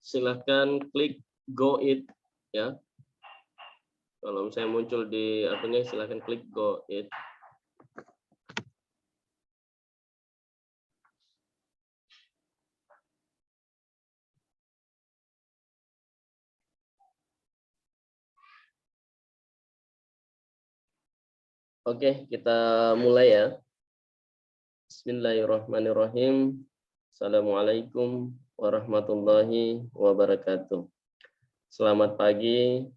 silahkan klik Go It ya. Kalau misalnya muncul di akunnya, silahkan klik Go It. Oke, kita mulai ya. Bismillahirrahmanirrahim. Assalamualaikum warahmatullahi wabarakatuh. Selamat pagi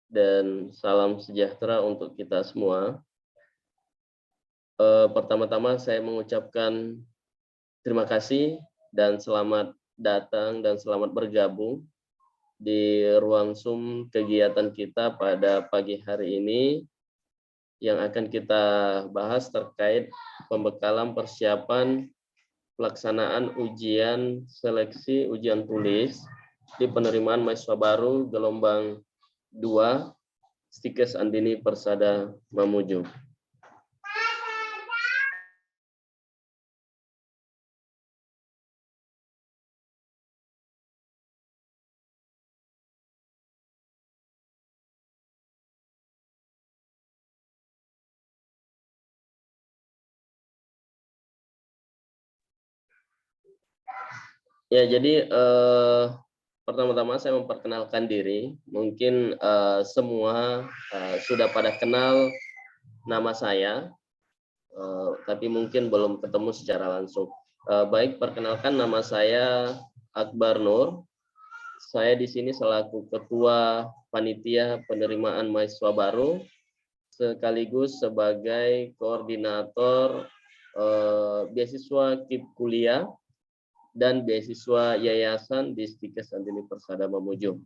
dan salam sejahtera untuk kita semua. Pertama-tama saya mengucapkan terima kasih dan selamat datang dan selamat bergabung di ruang Zoom kegiatan kita pada pagi hari ini, yang akan kita bahas terkait pembekalan persiapan pelaksanaan ujian seleksi ujian tulis di penerimaan mahasiswa baru gelombang 2 Stikes Andini Persada Mamuju. Ya, jadi pertama-tama saya memperkenalkan diri. Mungkin semua sudah pada kenal nama saya, tapi mungkin belum ketemu secara langsung. Baik, perkenalkan, nama saya Akbar Nur. Saya di sini selaku Ketua Panitia Penerimaan Mahasiswa Baru, sekaligus sebagai Koordinator beasiswa KIP Kuliah dan beasiswa yayasan di Stikes Andini Persada Mamuju.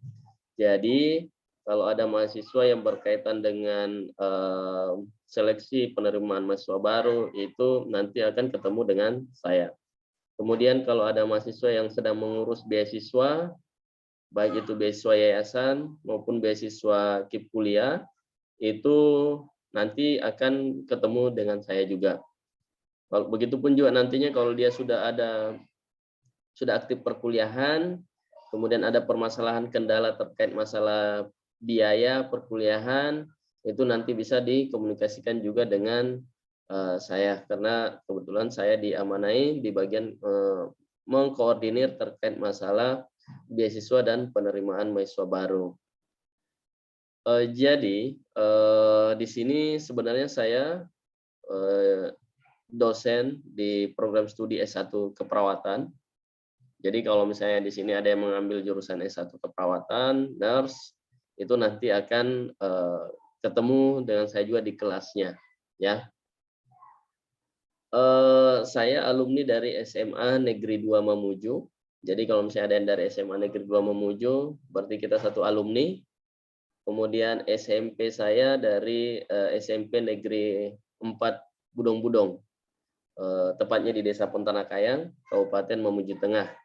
Jadi kalau ada mahasiswa yang berkaitan dengan seleksi penerimaan mahasiswa baru, itu nanti akan ketemu dengan saya. Kemudian kalau ada mahasiswa yang sedang mengurus beasiswa, baik itu beasiswa yayasan maupun beasiswa KIP kuliah, itu nanti akan ketemu dengan saya juga. Begitupun juga nantinya kalau dia sudah aktif perkuliahan, kemudian ada permasalahan kendala terkait masalah biaya perkuliahan, itu nanti bisa dikomunikasikan juga dengan saya, karena kebetulan saya diamanai di bagian mengkoordinir terkait masalah beasiswa dan penerimaan mahasiswa baru. Jadi di sini sebenarnya saya dosen di program studi S1 keperawatan. Jadi kalau misalnya di sini ada yang mengambil jurusan S1 keperawatan, nurse, itu nanti akan ketemu dengan saya juga di kelasnya, ya. Saya alumni dari SMA Negeri 2 Mamuju. Jadi kalau misalnya ada yang dari SMA Negeri 2 Mamuju, berarti kita satu alumni. Kemudian SMP saya dari SMP Negeri 4 Budong-Budong, tepatnya di Desa Pontanakayang, Kabupaten Mamuju Tengah.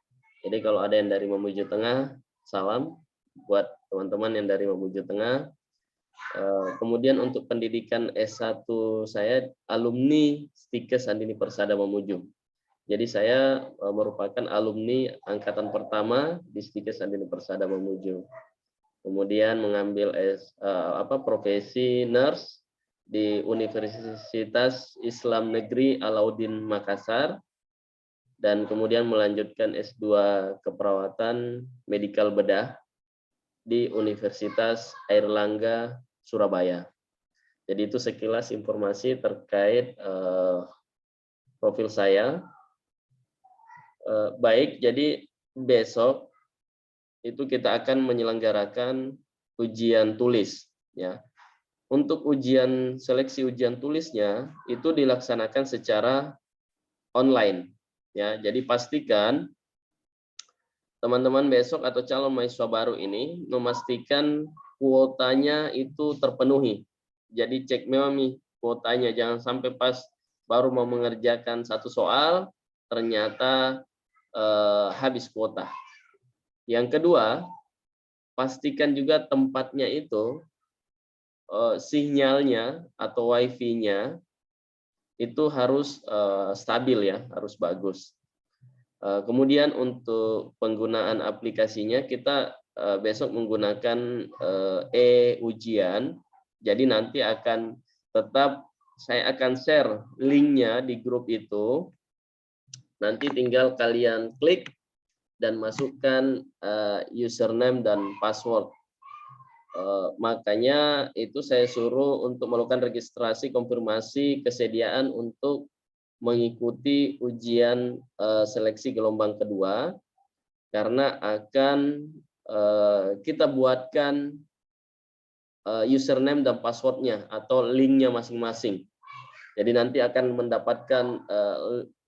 Jadi kalau ada yang dari Mamuju Tengah, salam buat teman-teman yang dari Mamuju Tengah. Kemudian untuk pendidikan S1 saya alumni Stikes Andini Persada Mamuju. Jadi saya merupakan alumni angkatan pertama di Stikes Andini Persada Mamuju. Kemudian mengambil profesi nurse di Universitas Islam Negeri Alauddin Makassar, dan kemudian melanjutkan S2 keperawatan medikal bedah di Universitas Airlangga Surabaya. Jadi itu sekilas informasi terkait profil saya. Baik, jadi besok itu kita akan menyelenggarakan ujian tulis, ya. Untuk ujian seleksi ujian tulisnya itu dilaksanakan secara online. Ya, jadi pastikan teman-teman besok atau calon mahasiswa baru ini memastikan kuotanya itu terpenuhi. Jadi cek memang nih kuotanya, jangan sampai pas baru mau mengerjakan satu soal ternyata habis kuota. Yang kedua, pastikan juga tempatnya itu sinyalnya atau wifi-nya itu harus stabil, ya, harus bagus. Kemudian untuk penggunaan aplikasinya kita besok menggunakan e-ujian. Jadi nanti saya akan share linknya di grup itu. Nanti tinggal kalian klik dan masukkan username dan password. Makanya itu saya suruh untuk melakukan registrasi konfirmasi kesediaan untuk mengikuti ujian seleksi gelombang kedua, karena akan kita buatkan username dan passwordnya atau linknya masing-masing. Jadi nanti akan mendapatkan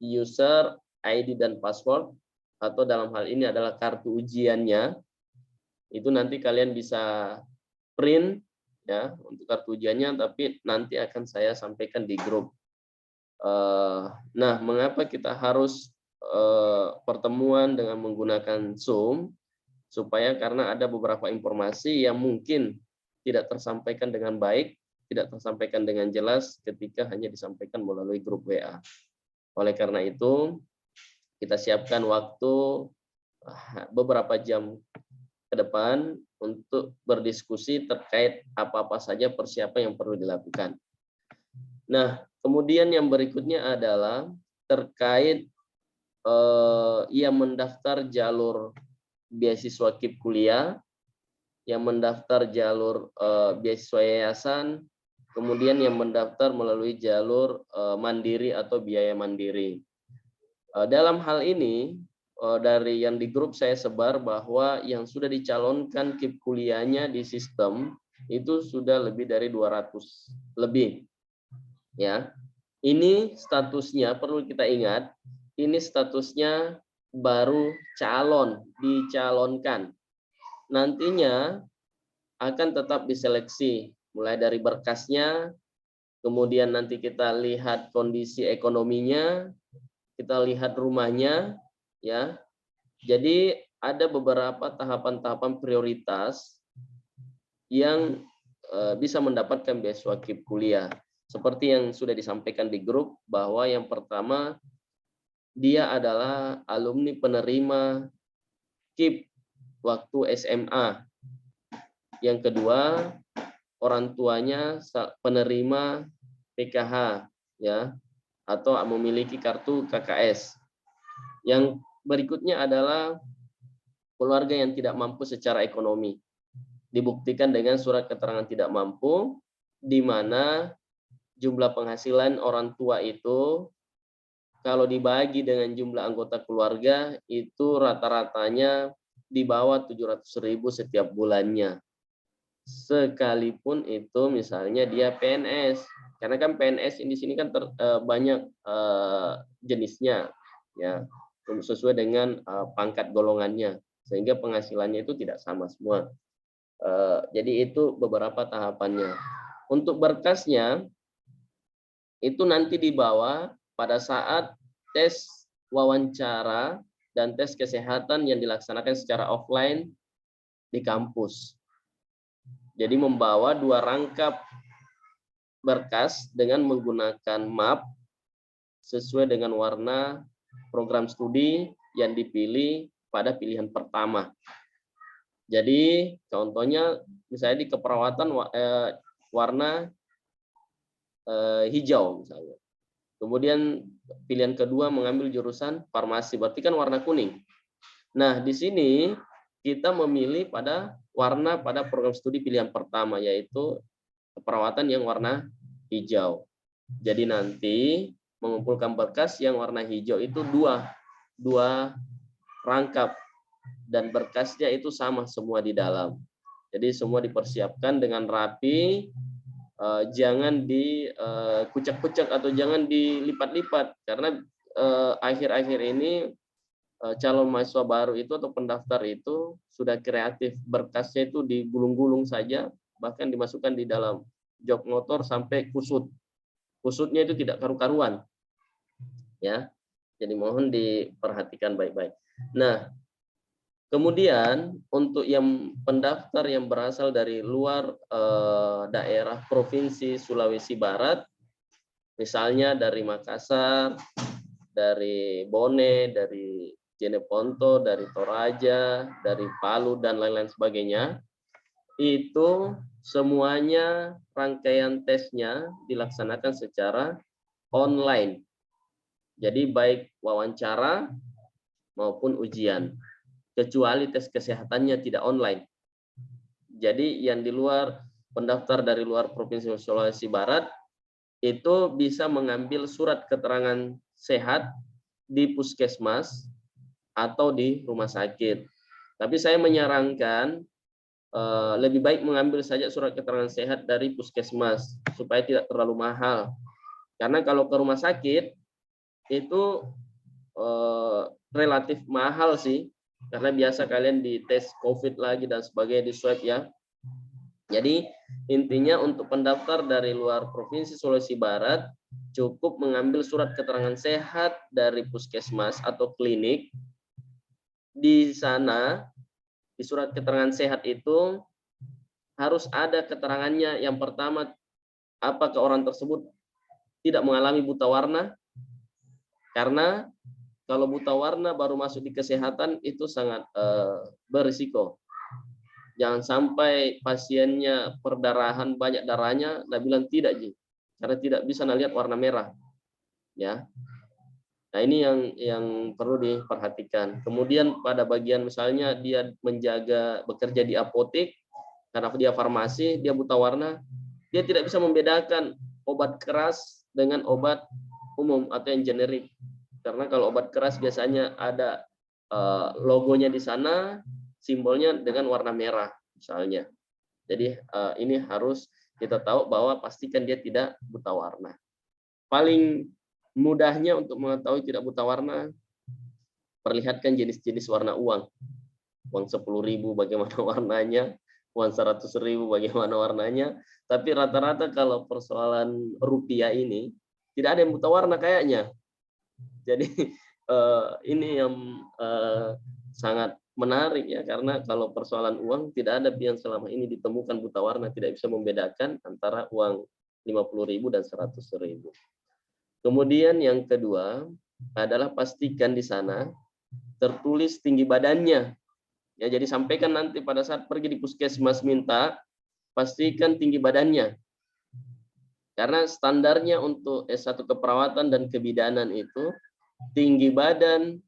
user, ID dan password, atau dalam hal ini adalah kartu ujiannya. Itu nanti kalian bisa print ya untuk kartu ujiannya, tapi nanti akan saya sampaikan di grup. Nah, mengapa kita harus pertemuan dengan menggunakan Zoom? Karena ada beberapa informasi yang mungkin tidak tersampaikan dengan baik, tidak tersampaikan dengan jelas ketika hanya disampaikan melalui grup WA. Oleh karena itu, kita siapkan waktu beberapa jam ke depan untuk berdiskusi terkait apa-apa saja persiapan yang perlu dilakukan. Nah, kemudian yang berikutnya adalah terkait yang mendaftar jalur beasiswa KIP kuliah, yang mendaftar jalur beasiswa yayasan, kemudian yang mendaftar melalui jalur mandiri atau biaya mandiri. Dalam hal ini, dari yang di grup saya sebar bahwa yang sudah dicalonkan KIP kuliahnya di sistem itu sudah lebih dari 200 lebih. Ya, ini statusnya perlu kita ingat, ini statusnya baru dicalonkan. Nantinya akan tetap diseleksi, mulai dari berkasnya, kemudian nanti kita lihat kondisi ekonominya, kita lihat rumahnya, ya. Jadi ada beberapa tahapan-tahapan prioritas yang bisa mendapatkan beasiswa KIP kuliah. Seperti yang sudah disampaikan di grup, bahwa yang pertama, dia adalah alumni penerima KIP waktu SMA. Yang kedua, orang tuanya penerima PKH, ya, atau memiliki kartu KKS. Yang berikutnya adalah keluarga yang tidak mampu secara ekonomi. Dibuktikan dengan surat keterangan tidak mampu, di mana jumlah penghasilan orang tua itu kalau dibagi dengan jumlah anggota keluarga itu rata-ratanya di bawah 700.000 setiap bulannya. Sekalipun itu misalnya dia PNS, karena kan PNS di sini kan banyak jenisnya, ya, sesuai dengan pangkat golongannya, sehingga penghasilannya itu tidak sama semua. Jadi itu beberapa tahapannya. Untuk berkasnya itu nanti dibawa pada saat tes wawancara dan tes kesehatan yang dilaksanakan secara offline di kampus. Jadi membawa 2 rangkap berkas dengan menggunakan map sesuai dengan warna program studi yang dipilih pada pilihan pertama. Jadi contohnya misalnya di keperawatan warna hijau misalnya. Kemudian pilihan kedua mengambil jurusan farmasi, berarti kan warna kuning. Nah, di sini kita memilih pada program studi pilihan pertama, yaitu keperawatan yang warna hijau. Jadi nanti mengumpulkan berkas yang warna hijau itu dua rangkap, dan berkasnya itu sama semua di dalam. Jadi semua dipersiapkan dengan rapi, jangan dikucek-kucek atau jangan dilipat-lipat, karena akhir-akhir ini calon mahasiswa baru itu atau pendaftar itu sudah kreatif, berkasnya itu digulung-gulung saja, bahkan dimasukkan di dalam jok motor sampai kusutnya itu tidak karu-karuan, ya. Jadi mohon diperhatikan baik-baik. Nah, kemudian untuk yang pendaftar yang berasal dari luar daerah provinsi Sulawesi Barat, misalnya dari Makassar, dari Bone, dari Jeneponto, dari Toraja, dari Palu, dan lain-lain sebagainya, itu semuanya rangkaian tesnya dilaksanakan secara online. Jadi baik wawancara maupun ujian, kecuali tes kesehatannya tidak online. Jadi yang di luar, pendaftar dari luar Provinsi Sulawesi Barat itu bisa mengambil surat keterangan sehat di puskesmas atau di rumah sakit. Tapi saya menyarankan lebih baik mengambil saja surat keterangan sehat dari puskesmas supaya tidak terlalu mahal. Karena kalau ke rumah sakit itu relatif mahal sih, karena biasa kalian dites COVID lagi dan sebagainya, di swab ya. Jadi intinya untuk pendaftar dari luar Provinsi Sulawesi Barat cukup mengambil surat keterangan sehat dari puskesmas atau klinik. Di sana, di surat keterangan sehat itu harus ada keterangannya. Yang pertama, apakah orang tersebut tidak mengalami buta warna? Karena kalau buta warna baru masuk di kesehatan itu sangat berisiko. Jangan sampai pasiennya perdarahan, banyak darahnya, nah bilang tidak, Ji, karena tidak bisa lihat warna merah. Ya. Nah, ini yang perlu diperhatikan. Kemudian pada bagian misalnya dia bekerja di apotek, karena dia farmasi, dia buta warna, dia tidak bisa membedakan obat keras dengan obat umum atau yang generik. Karena kalau obat keras biasanya ada logonya di sana, simbolnya dengan warna merah misalnya. Jadi ini harus kita tahu bahwa pastikan dia tidak buta warna. Paling mudahnya untuk mengetahui tidak buta warna, perlihatkan jenis-jenis warna uang. Uang 10.000 bagaimana warnanya, uang 100.000 bagaimana warnanya. Tapi rata-rata kalau persoalan rupiah ini tidak ada yang buta warna kayaknya. Jadi ini yang sangat menarik ya, karena kalau persoalan uang tidak ada yang selama ini ditemukan buta warna, tidak bisa membedakan antara uang 50.000 dan 100.000. Kemudian yang kedua adalah pastikan di sana tertulis tinggi badannya. Ya, jadi sampaikan nanti pada saat pergi di puskesmas minta, pastikan tinggi badannya. Karena standarnya untuk S1 keperawatan dan kebidanan itu tinggi badan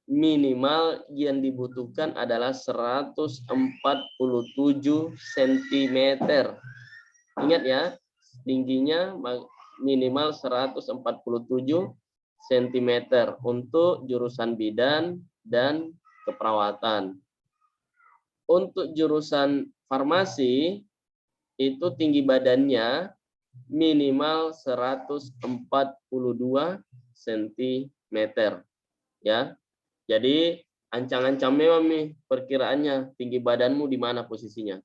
minimal yang dibutuhkan adalah 147 cm. Ingat ya, tingginya minimal 147 cm untuk jurusan bidan dan keperawatan. Untuk jurusan farmasi itu tinggi badannya minimal 142 cm ya. Jadi ancang-ancang memang nih perkiraannya tinggi badanmu di mana posisinya.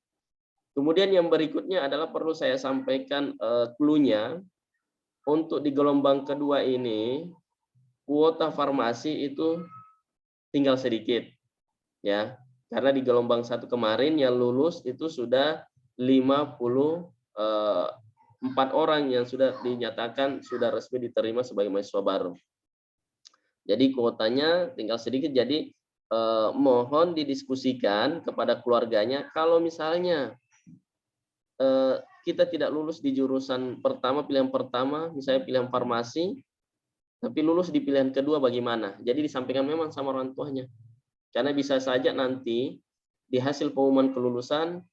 Kemudian yang berikutnya adalah perlu saya sampaikan clue-nya. Untuk di gelombang kedua ini kuota farmasi itu tinggal sedikit ya. Karena di gelombang 1 kemarin yang lulus itu sudah 54 orang yang sudah dinyatakan sudah resmi diterima sebagai mahasiswa baru. Jadi kuotanya tinggal sedikit, jadi mohon didiskusikan kepada keluarganya kalau misalnya kita tidak lulus di jurusan pertama, pilihan pertama, misalnya pilihan farmasi, tapi lulus di pilihan kedua bagaimana? Jadi disampaikan memang sama orang tuanya. Karena bisa saja nanti di hasil pengumuman kelulusan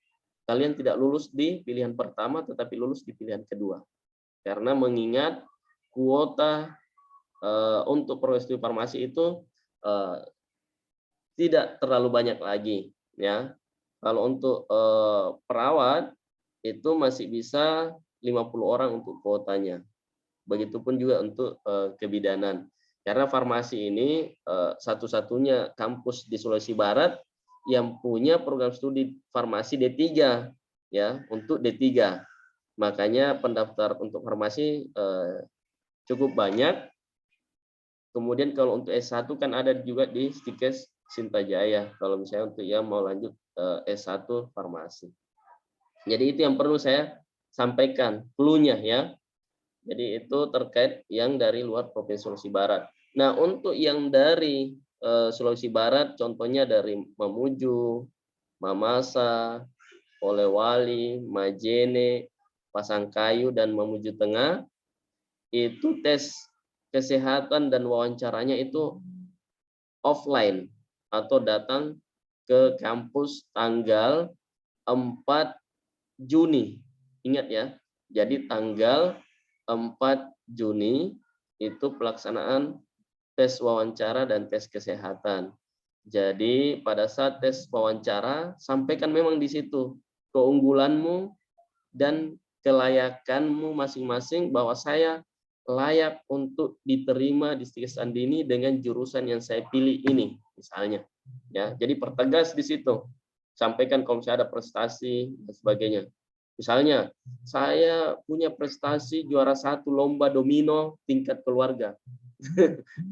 kalian tidak lulus di pilihan pertama tetapi lulus di pilihan kedua. Karena mengingat kuota untuk program studi farmasi itu tidak terlalu banyak lagi ya. Kalau untuk perawat itu masih bisa 50 orang untuk kuotanya. Begitupun juga untuk kebidanan. Karena farmasi ini satu-satunya kampus di Sulawesi Barat yang punya program studi farmasi D3 ya, untuk D3. Makanya pendaftar untuk farmasi cukup banyak. Kemudian kalau untuk S1 kan ada juga di Stikes Sintajaya kalau misalnya untuk yang mau lanjut S1 farmasi. Jadi itu yang perlu saya sampaikan clue-nya ya. Jadi itu terkait yang dari luar Provinsi Sulawesi Barat. Nah, untuk yang dari Sulawesi Barat, contohnya dari Mamuju, Mamasa, Polewali, Majene, Pasangkayu, dan Mamuju Tengah, itu tes kesehatan dan wawancaranya itu offline atau datang ke kampus tanggal 4 Juni. Ingat ya, jadi tanggal 4 Juni itu pelaksanaan tes wawancara dan tes kesehatan. Jadi pada saat tes wawancara, sampaikan memang di situ keunggulanmu dan kelayakanmu masing-masing, bahwa saya layak untuk diterima di Stikes Andini dengan jurusan yang saya pilih ini, misalnya. Ya, jadi pertegas di situ. Sampaikan kalau misalnya ada prestasi dan sebagainya. Misalnya, saya punya prestasi juara 1 lomba domino tingkat keluarga.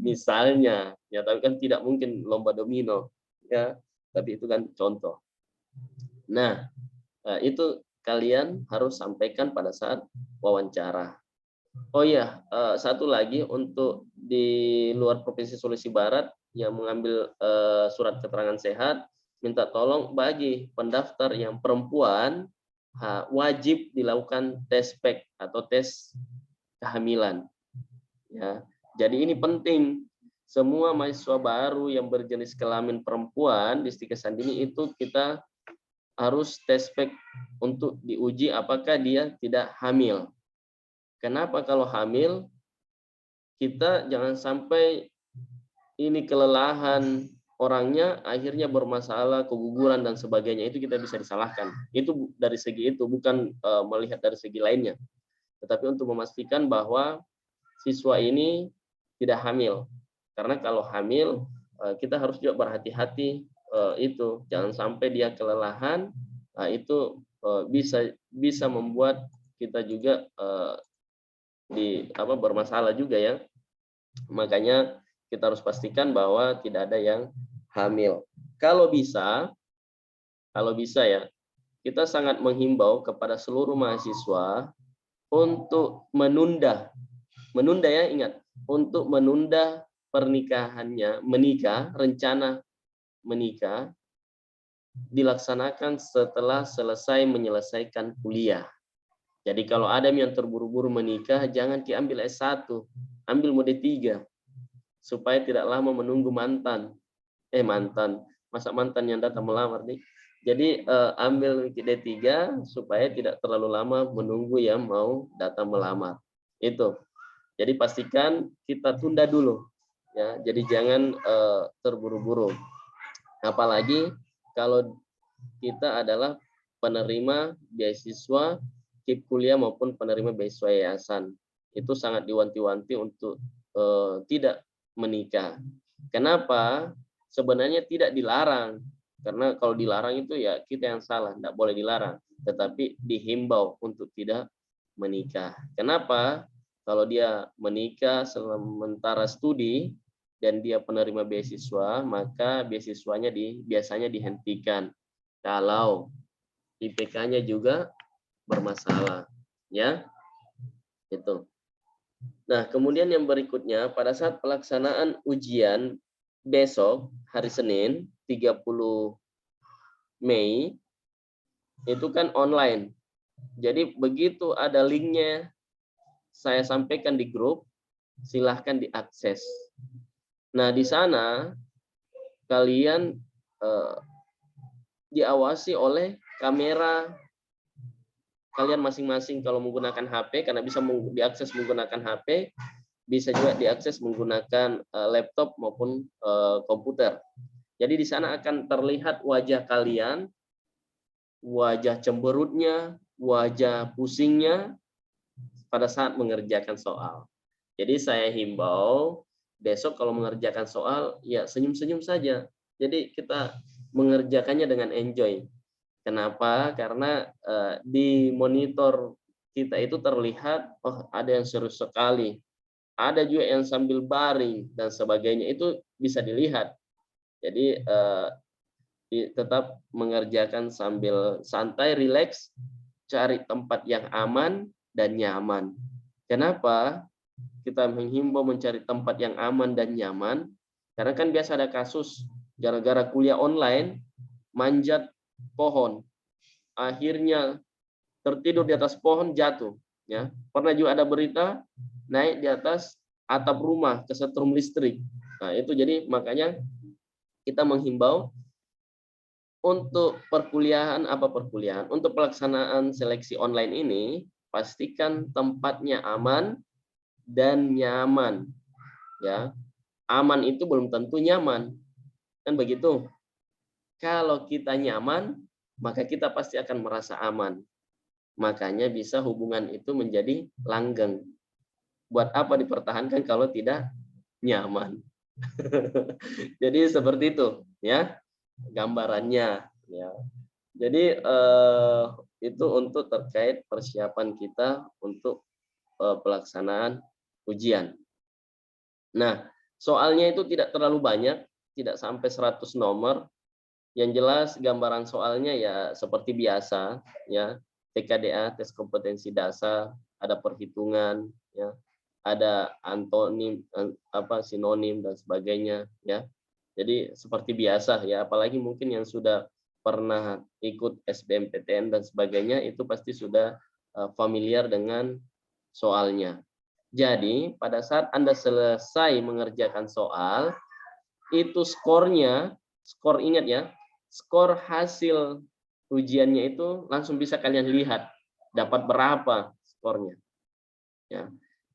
Misalnya, ya, tapi kan tidak mungkin lomba domino, ya, tapi itu kan contoh. Nah, itu kalian harus sampaikan pada saat wawancara. Oh iya, satu lagi untuk di luar Provinsi Sulawesi Barat yang mengambil surat keterangan sehat, minta tolong bagi pendaftar yang perempuan wajib dilakukan tes PEK atau tes kehamilan. Ya, jadi ini penting. Semua mahasiswa baru yang berjenis kelamin perempuan di Stikes Andini itu kita harus tes PEK untuk diuji apakah dia tidak hamil. Kenapa kalau hamil? Kita jangan sampai ini kelelahan orangnya akhirnya bermasalah, keguguran dan sebagainya, itu kita bisa disalahkan. Itu dari segi itu, bukan melihat dari segi lainnya. Tetapi untuk memastikan bahwa siswa ini tidak hamil. Karena kalau hamil, kita harus juga berhati-hati, itu jangan sampai dia kelelahan, itu bisa membuat kita juga bermasalah juga ya. Makanya kita harus pastikan bahwa tidak ada yang hamil. Kalau bisa ya, kita sangat menghimbau kepada seluruh mahasiswa untuk menunda ya, ingat, untuk menunda pernikahannya, rencana menikah dilaksanakan setelah selesai menyelesaikan kuliah. Jadi kalau ada yang terburu-buru menikah, jangan diambil S1, ambil mode 3 supaya tidak lama menunggu mantan, masa mantan yang datang melamar nih. Jadi ambil D3 supaya tidak terlalu lama menunggu yang mau datang melamar. Itu. Jadi pastikan kita tunda dulu, ya. Jadi jangan terburu-buru. Apalagi kalau kita adalah penerima beasiswa KIP kuliah maupun penerima beasiswa yayasan, itu sangat diwanti-wanti untuk tidak menikah. Kenapa? Sebenarnya tidak dilarang, karena kalau dilarang itu ya kita yang salah, tidak boleh dilarang, tetapi dihimbau untuk tidak menikah. Kenapa? Kalau dia menikah sementara studi dan dia penerima beasiswa, maka beasiswanya biasanya dihentikan kalau IPK-nya juga bermasalah, ya. Itu. Nah, kemudian yang berikutnya, pada saat pelaksanaan ujian besok hari Senin 30 Mei itu kan online. Jadi begitu ada linknya saya sampaikan di grup, silahkan diakses. Nah, di sana kalian diawasi oleh kamera kalian masing-masing. Kalau menggunakan HP, karena bisa diakses menggunakan HP, bisa juga diakses menggunakan laptop maupun komputer. Jadi di sana akan terlihat wajah kalian, wajah cemberutnya, wajah pusingnya pada saat mengerjakan soal. Jadi saya himbau besok kalau mengerjakan soal, ya senyum-senyum saja. Jadi kita mengerjakannya dengan enjoy. Kenapa? Karena di monitor kita itu terlihat, oh ada yang serius sekali, ada juga yang sambil baring dan sebagainya, itu bisa dilihat. Jadi tetap mengerjakan sambil santai, rileks, cari tempat yang aman dan nyaman. Kenapa kita menghimbau mencari tempat yang aman dan nyaman? Karena kan biasa ada kasus gara-gara kuliah online manjat pohon, akhirnya tertidur di atas pohon jatuh. Ya, pernah juga ada berita naik di atas atap rumah kesetrum listrik. Nah itu jadi makanya kita menghimbau untuk perkuliahan untuk pelaksanaan seleksi online ini pastikan tempatnya aman dan nyaman. Ya, aman itu belum tentu nyaman, kan begitu. Kalau kita nyaman, maka kita pasti akan merasa aman. Makanya bisa hubungan itu menjadi langgeng. Buat apa dipertahankan kalau tidak nyaman? Jadi seperti itu, ya gambarannya. Ya. Jadi itu untuk terkait persiapan kita untuk pelaksanaan ujian. Nah, soalnya itu tidak terlalu banyak, tidak sampai 100 nomor. Yang jelas gambaran soalnya ya seperti biasa, ya TKDA, tes kompetensi dasar, ada perhitungan, ya ada antonim, sinonim dan sebagainya, ya. Jadi seperti biasa ya, apalagi mungkin yang sudah pernah ikut SBMPTN dan sebagainya itu pasti sudah familiar dengan soalnya. Jadi pada saat Anda selesai mengerjakan soal, itu skornya, skor ingat ya, skor hasil ujiannya itu langsung bisa kalian lihat dapat berapa skornya. Ya.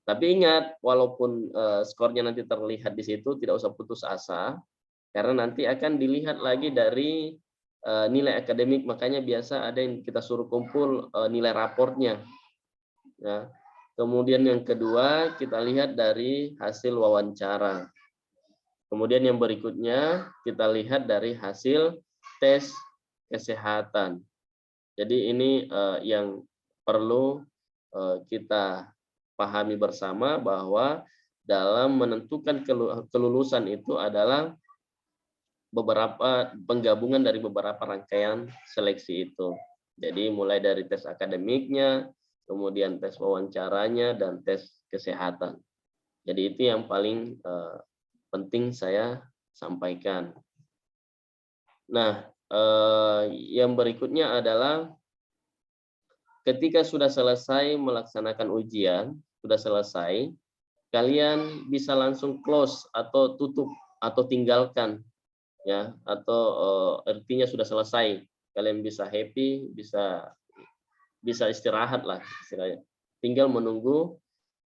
Tapi ingat, walaupun skornya nanti terlihat di situ, tidak usah putus asa, karena nanti akan dilihat lagi dari nilai akademik, makanya biasa ada yang kita suruh kumpul nilai raportnya. Ya. Kemudian yang kedua, kita lihat dari hasil wawancara. Kemudian yang berikutnya, kita lihat dari hasil tes kesehatan. Jadi ini yang perlu kita pahami bersama, bahwa dalam menentukan kelulusan itu adalah beberapa penggabungan dari beberapa rangkaian seleksi itu. Jadi mulai dari tes akademiknya, kemudian tes wawancaranya, dan tes kesehatan. Jadi itu yang paling penting saya sampaikan. Nah, yang berikutnya adalah ketika sudah selesai melaksanakan ujian, sudah selesai, kalian bisa langsung close atau tutup atau tinggalkan, ya, atau artinya sudah selesai. Kalian bisa happy, bisa istirahat lah istilahnya. Tinggal menunggu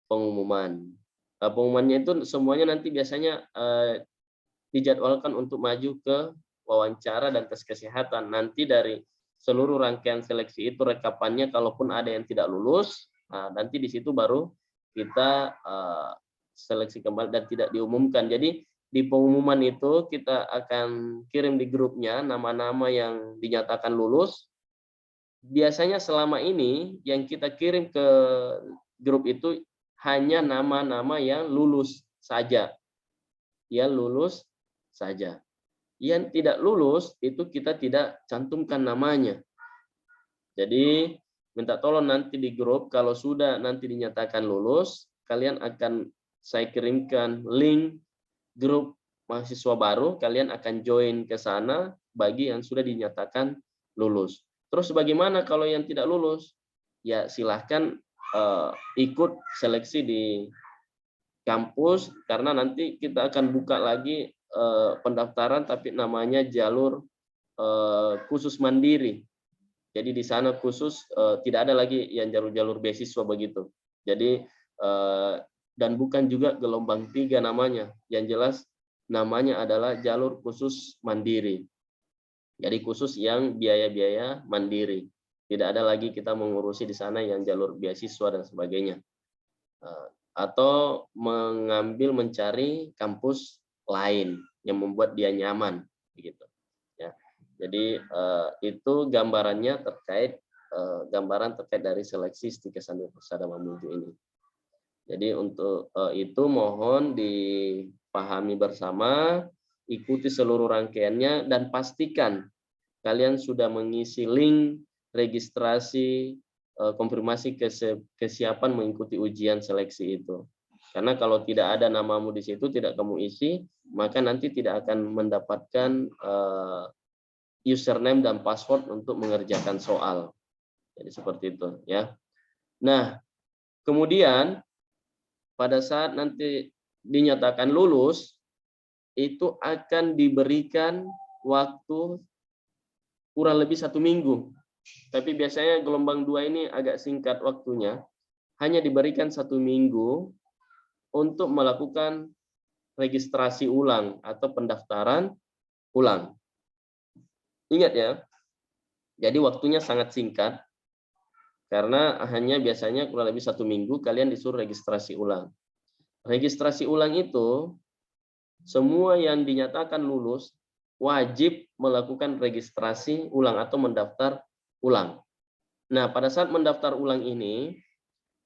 pengumuman. Pengumumannya itu semuanya nanti biasanya dijadwalkan untuk maju ke wawancara dan tes kesehatan. Nanti dari seluruh rangkaian seleksi itu rekapannya, kalaupun ada yang tidak lulus, nah nanti di situ baru kita seleksi kembali dan tidak diumumkan. Jadi di pengumuman itu kita akan kirim di grupnya nama-nama yang dinyatakan lulus. Biasanya selama ini yang kita kirim ke grup itu hanya nama-nama yang lulus saja. Ya, lulus saja. Yang tidak lulus itu kita tidak cantumkan namanya. Jadi minta tolong nanti di grup kalau sudah nanti dinyatakan lulus, kalian akan saya kirimkan link grup mahasiswa baru, kalian akan join ke sana bagi yang sudah dinyatakan lulus. Terus bagaimana kalau yang tidak lulus? Ya silahkan ikut seleksi di kampus, karena nanti kita akan buka lagi pendaftaran, tapi namanya jalur khusus mandiri. Jadi di sana khusus, tidak ada lagi yang jalur-jalur beasiswa begitu. Jadi dan bukan juga gelombang 3 namanya. Yang jelas namanya adalah jalur khusus mandiri. Jadi khusus yang biaya-biaya mandiri. Tidak ada lagi kita mengurusi di sana yang jalur beasiswa dan sebagainya. Atau mencari kampus lain yang membuat dia nyaman, begitu. Ya. Jadi itu gambarannya terkait gambaran terkait dari seleksi Stike Sandi Persada Mamuju ini. Jadi untuk itu mohon dipahami bersama, ikuti seluruh rangkaiannya, dan pastikan kalian sudah mengisi link registrasi konfirmasi kesiapan mengikuti ujian seleksi itu. Karena kalau tidak ada namamu di situ, tidak kamu isi, maka nanti tidak akan mendapatkan username dan password untuk mengerjakan soal. Jadi seperti itu ya. Nah, kemudian pada saat nanti dinyatakan lulus, itu akan diberikan waktu kurang lebih 1 minggu. Tapi biasanya gelombang 2 ini agak singkat waktunya, hanya diberikan 1 minggu untuk melakukan registrasi ulang atau pendaftaran ulang. Ingat ya, jadi waktunya sangat singkat, karena hanya biasanya kurang lebih 1 minggu kalian disuruh registrasi ulang. Registrasi ulang itu, semua yang dinyatakan lulus wajib melakukan registrasi ulang atau mendaftar ulang. Nah, pada saat mendaftar ulang ini,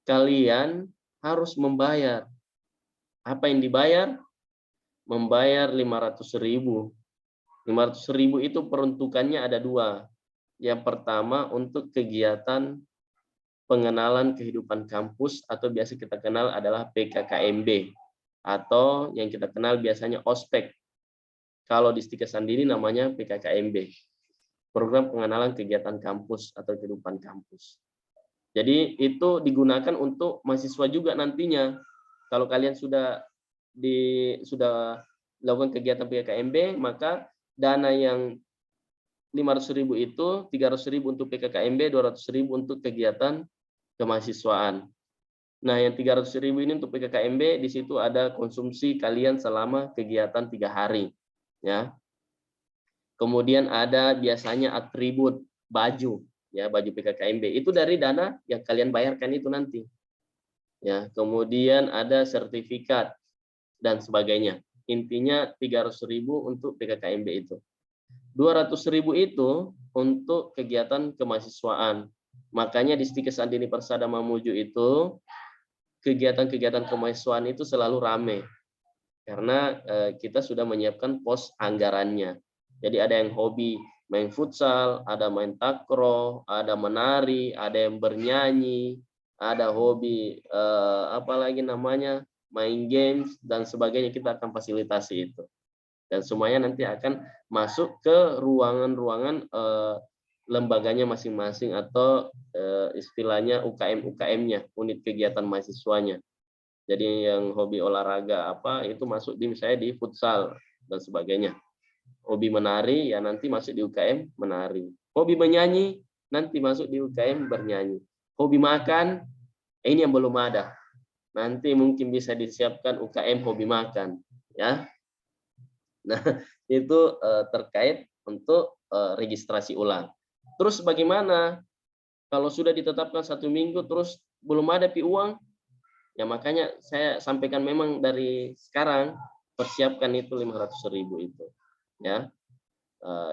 kalian harus membayar. Apa yang dibayar? Membayar 500.000. 500.000 itu peruntukannya ada 2. Yang pertama untuk kegiatan pengenalan kehidupan kampus atau biasa kita kenal adalah PKKMB atau yang kita kenal biasanya ospek. Kalau di Stika Sandini namanya PKKMB. Program pengenalan kegiatan kampus atau kehidupan kampus. Jadi itu digunakan untuk mahasiswa juga nantinya. Kalau kalian sudah lakukan kegiatan PKKMB, maka dana yang 500.000 itu 300.000 untuk PKKMB, 200.000 untuk kegiatan kemahasiswaan. Nah, yang 300.000 ini untuk PKKMB, di situ ada konsumsi kalian selama kegiatan 3 hari, ya. Kemudian ada biasanya atribut baju, ya, baju PKKMB. Itu dari dana yang kalian bayarkan itu nanti. Ya, kemudian ada sertifikat dan sebagainya. Intinya 300.000 untuk PKKMB itu. 200.000 itu untuk kegiatan kemahasiswaan. Makanya di Stika Sandini Persada Mamuju itu kegiatan-kegiatan kemahasiswaan itu selalu ramai. Karena kita sudah menyiapkan pos anggarannya. Jadi ada yang hobi main futsal, ada main takraw, ada menari, ada yang bernyanyi, ada hobi apalagi namanya main games dan sebagainya, kita akan fasilitasi itu. Dan semuanya nanti akan masuk ke ruangan-ruangan lembaganya masing-masing atau istilahnya UKM-UKM-nya, unit kegiatan mahasiswanya. Jadi yang hobi olahraga apa itu masuk di misalnya di futsal dan sebagainya. Hobi menari ya nanti masuk di UKM menari. Hobi menyanyi nanti masuk di UKM bernyanyi. Hobi makan ini yang belum ada. Nanti mungkin bisa disiapkan UKM hobi makan, ya. Nah, itu terkait untuk registrasi ulang. Terus bagaimana kalau sudah ditetapkan 1 minggu terus belum ada uang? Ya makanya saya sampaikan memang dari sekarang persiapkan itu 500.000 itu, ya.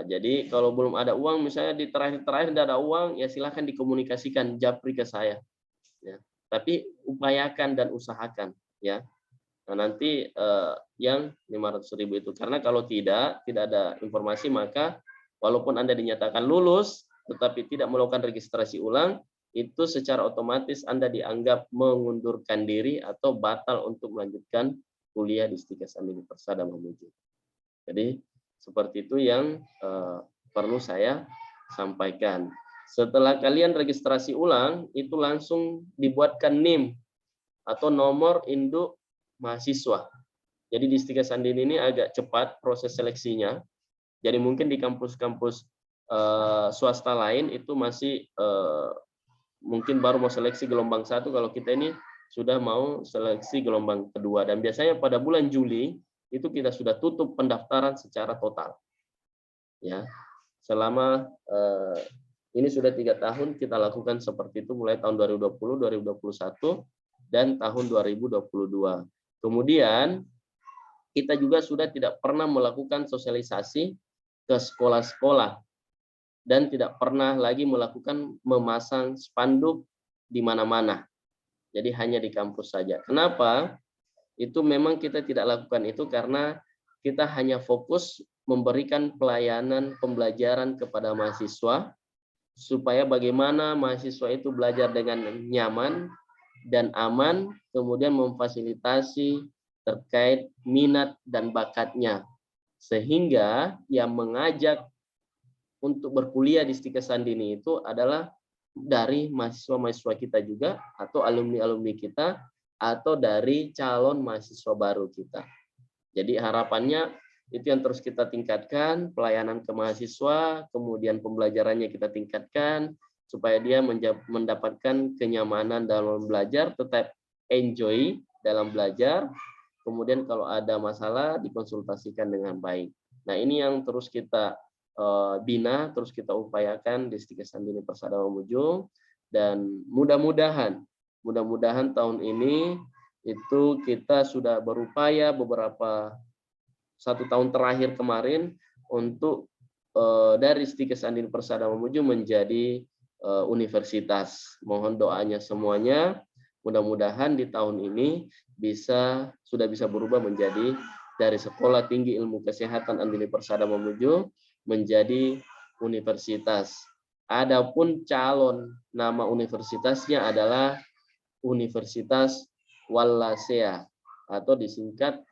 Jadi kalau belum ada uang, misalnya di terakhir tidak ada uang, ya silahkan dikomunikasikan japri ke saya, ya. Tapi upayakan dan usahakan, ya. Nah, nanti yang 500.000 itu, karena kalau tidak ada informasi, maka walaupun Anda dinyatakan lulus, tetapi tidak melakukan registrasi ulang, itu secara otomatis Anda dianggap mengundurkan diri atau batal untuk melanjutkan kuliah di Stika Sandini Persada Mamuju. Jadi seperti itu yang perlu saya sampaikan. Setelah kalian registrasi ulang, itu langsung dibuatkan NIM atau nomor induk mahasiswa. Jadi di Stika Sandini ini agak cepat proses seleksinya. Jadi mungkin di kampus-kampus swasta lain itu masih mungkin baru mau seleksi gelombang 1, kalau kita ini sudah mau seleksi gelombang kedua. Dan biasanya pada bulan Juli itu kita sudah tutup pendaftaran secara total. Ya, selama ini sudah 3 tahun kita lakukan seperti itu, mulai tahun 2020, 2021, dan tahun 2022. Kemudian kita juga sudah tidak pernah melakukan sosialisasi ke sekolah-sekolah dan tidak pernah lagi melakukan memasang spanduk di mana-mana. Jadi hanya di kampus saja. Kenapa? Itu memang kita tidak lakukan itu karena kita hanya fokus memberikan pelayanan pembelajaran kepada mahasiswa supaya bagaimana mahasiswa itu belajar dengan nyaman, dan aman, kemudian memfasilitasi terkait minat dan bakatnya, sehingga yang mengajak untuk berkuliah di Stika Sandini itu adalah dari mahasiswa-mahasiswa kita juga, atau alumni-alumni kita, atau dari calon mahasiswa baru kita. Jadi harapannya itu yang terus kita tingkatkan, pelayanan ke mahasiswa, kemudian pembelajarannya kita tingkatkan, supaya dia mendapatkan kenyamanan dalam belajar, tetap enjoy dalam belajar, kemudian kalau ada masalah dikonsultasikan dengan baik. Nah, ini yang terus kita bina, terus kita upayakan di Stika Sandini Persada Mamuju, dan mudah-mudahan tahun ini itu kita sudah berupaya beberapa 1 tahun terakhir kemarin untuk dari Stika Sandini Persada Mamuju menjadi universitas. Mohon doanya semuanya, mudah-mudahan di tahun ini sudah bisa berubah menjadi dari Sekolah Tinggi Ilmu Kesehatan Andini Persada Mamuju menjadi universitas. Adapun calon nama universitasnya adalah Universitas Wallacea atau disingkat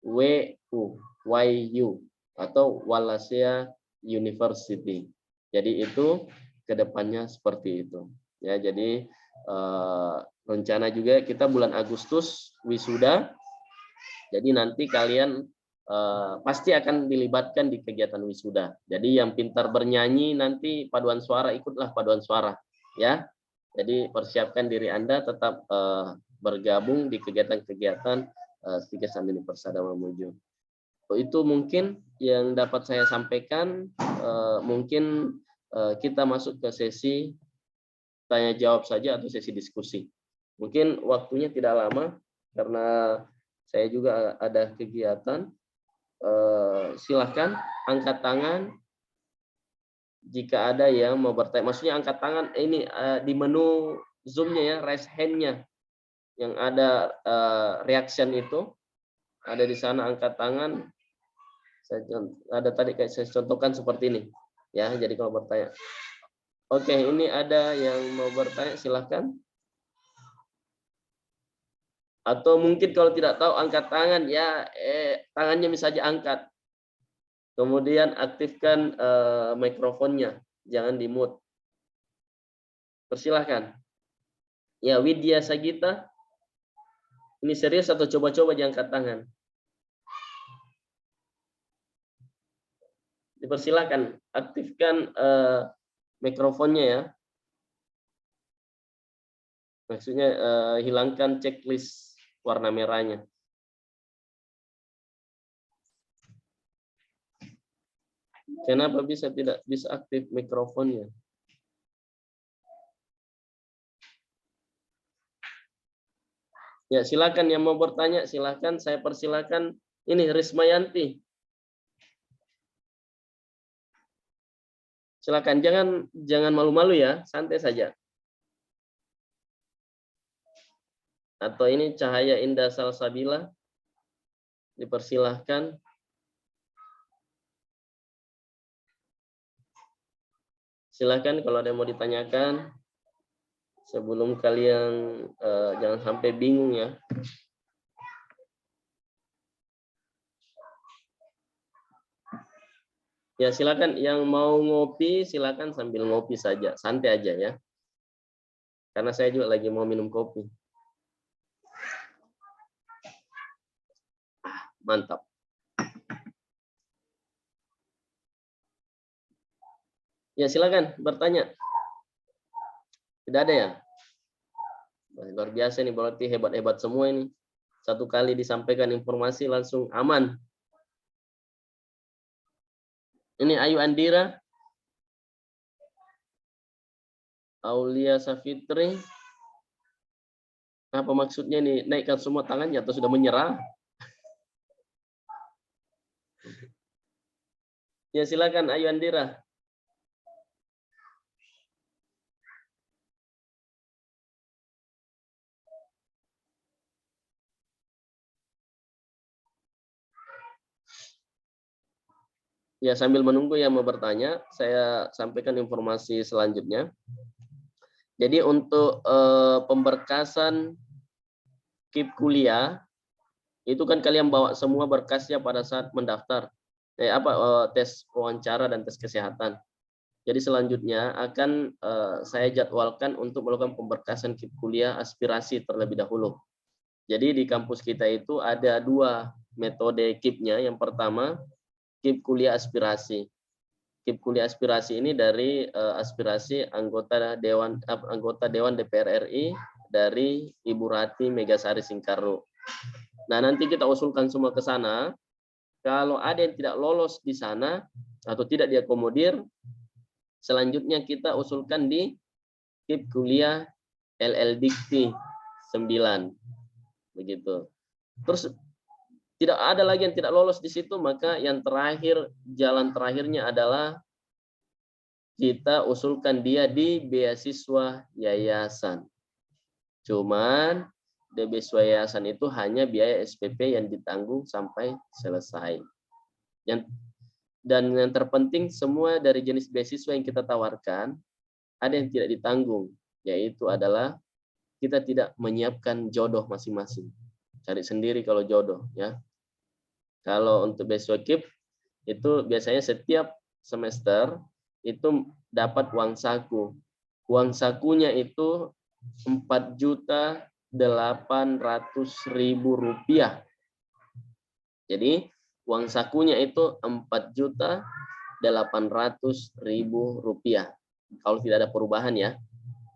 WU atau Wallacea University. Jadi itu kedepannya seperti itu. Ya, jadi rencana juga kita bulan Agustus wisuda. Jadi nanti kalian pasti akan dilibatkan di kegiatan wisuda. Jadi yang pintar bernyanyi nanti paduan suara, ikutlah paduan suara, ya. Jadi persiapkan diri Anda tetap bergabung di kegiatan-kegiatan Stika Sandini Persada Mamuju. Itu mungkin yang dapat saya sampaikan. Mungkin kita masuk ke sesi tanya jawab saja atau sesi diskusi. Mungkin waktunya tidak lama karena saya juga ada kegiatan. Silahkan angkat tangan jika ada yang mau bertanya. Maksudnya angkat tangan ini di menu Zoom-nya ya, raise hand-nya yang ada reaction itu ada di sana, angkat tangan. Ada tadi kayak saya contohkan seperti ini ya. Jadi kalau bertanya, oke, ini ada yang mau bertanya, silahkan. Atau mungkin kalau tidak tahu angkat tangan ya, tangannya bisa saja angkat. Kemudian aktifkan mikrofonnya, jangan di mute. Persilahkan. Ya, Widya Sagita. Ini serius atau coba-coba diangkat tangan? Dipersilakan, aktifkan mikrofonnya ya. Maksudnya hilangkan checklist warna merahnya. Kenapa tidak bisa aktif mikrofonnya? Ya, silakan yang mau bertanya, silakan. Saya persilakan. Ini Rismayanti. Silakan, jangan malu-malu ya, santai saja. Atau ini Cahaya Indah Salsabila. Dipersilahkan. Silakan kalau ada yang mau ditanyakan. Sebelum kalian jangan sampai bingung ya. Ya, silakan yang mau ngopi, silakan sambil ngopi saja, santai aja ya. Karena saya juga lagi mau minum kopi. Mantap. Ya, silakan bertanya. Tidak ada ya? Luar biasa nih, berarti hebat-hebat semua ini. Satu kali disampaikan informasi langsung aman. Ini Ayu Andira. Aulia Safitri. Apa maksudnya nih? Naikkan semua tangannya atau sudah menyerah? Ya, silakan Ayu Andira. Ya, sambil menunggu yang mau bertanya, saya sampaikan informasi selanjutnya. Jadi untuk pemberkasan KIP kuliah, itu kan kalian bawa semua berkasnya pada saat mendaftar. Tes wawancara dan tes kesehatan. Jadi selanjutnya akan saya jadwalkan untuk melakukan pemberkasan KIP kuliah aspirasi terlebih dahulu. Jadi di kampus kita itu ada 2 metode KIP-nya. Yang pertama, KIP kuliah aspirasi. KIP kuliah aspirasi ini dari aspirasi anggota Dewan DPR RI dari Ibu Rati Megasari Singkaru. Nah, nanti kita usulkan semua ke sana. Kalau ada yang tidak lolos di sana atau tidak diakomodir, selanjutnya kita usulkan di KIP kuliah LL Dikti 9. Begitu. Terus tidak ada lagi yang tidak lolos di situ, maka yang terakhir, jalan terakhirnya adalah kita usulkan dia di beasiswa yayasan. Cuman di beasiswa yayasan itu hanya biaya SPP yang ditanggung sampai selesai. Dan yang terpenting, semua dari jenis beasiswa yang kita tawarkan ada yang tidak ditanggung, yaitu adalah kita tidak menyiapkan jodoh masing-masing. Cari sendiri kalau jodoh, ya. Kalau untuk beasiswa KIP itu biasanya setiap semester itu dapat uang saku. Uang sakunya itu 4.800.000 rupiah. Jadi uang sakunya itu 4.800.000 rupiah. Kalau tidak ada perubahan, ya.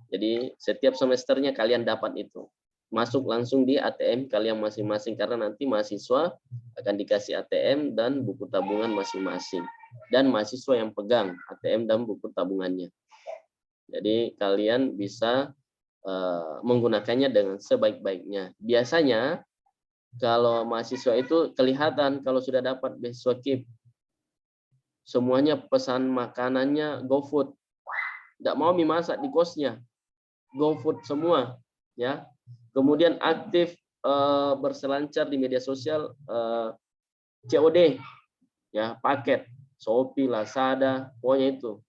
Jadi setiap semesternya kalian dapat itu. Masuk langsung di ATM kalian masing-masing, karena nanti mahasiswa akan dikasih ATM dan buku tabungan masing-masing. Dan mahasiswa yang pegang ATM dan buku tabungannya. Jadi kalian bisa menggunakannya dengan sebaik-baiknya. Biasanya kalau mahasiswa itu kelihatan kalau sudah dapat beasiswa KIP, semuanya pesan makanannya GoFood. Nggak mau mie masak di kosnya, GoFood semua, ya. Kemudian aktif berselancar di media sosial COD, ya, paket Shopee, Lazada, pokoknya itu.